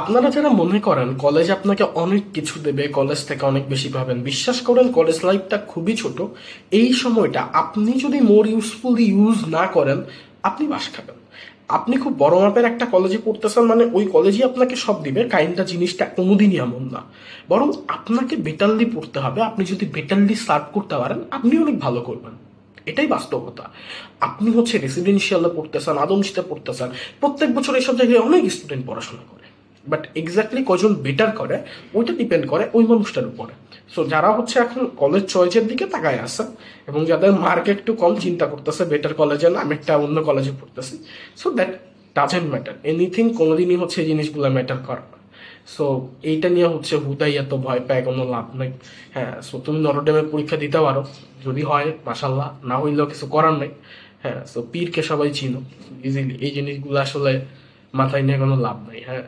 আপনারা যারা মনে করেন কলেজ আপনাকে অনেক কিছু দেবে, কলেজ থেকে অনেক বেশি পাবেন, বিশ্বাস করেন কলেজ লাইফটা খুবই ছোট। এই সময়টা আপনি যদি মোর ইউজফুলি ইউজ না করেন, আপনি বাস খাবেন। আপনি খুব বড় মাপের একটা কলেজে পড়তেছেন মানে ওই কলেজই আপনাকে সব দিবে, কাইন্ডটা জিনিসটা কোনোদিনই এমন না। বরং আপনাকে বেটারলি পড়তে হবে। আপনি যদি বেটারলি সার্ভ করতে পারেন, আপনি অনেক ভালো করবেন। এটাই বাস্তবতা। আপনি হচ্ছে রেসিডেন্সিয়ালে পড়তেছেন, আদমসিতে পড়তেছেন, প্রত্যেক বছর এইসব জায়গায় অনেক স্টুডেন্ট পড়াশোনা করে, বাট এক্স্যাক্টলি কজন বেটার করে ওইটা ডিপেন্ড করে ওই মানুষটার উপরে। সো যারা হচ্ছে এখন কলেজ চয়েসের দিকে তাকায় আছে এবং যাদের মার্ক একটু কম, চিন্তা করতেছে বেটার কলেজে না, আমি একটা অন্য কলেজে পড়তেছি, so that doesn't matter anything. কোনোদিনই হচ্ছে এই জিনিসগুলো ম্যাটার করে না। সো এইটা নিয়ে হচ্ছে হুদাই এত ভয় পায় কোনো লাভ নাই। হ্যাঁ, সো তুমি নরডেমের পরীক্ষা দিতে পারো, যদি হয় মাশাল্লাহ, না হইলেও কিছু করার নাই। হ্যাঁ, সো পীরকে সবাই চিনো ইজিলি, এই জিনিসগুলো আসলে মাথায় নিয়ে কোনো লাভ নাই। হ্যাঁ।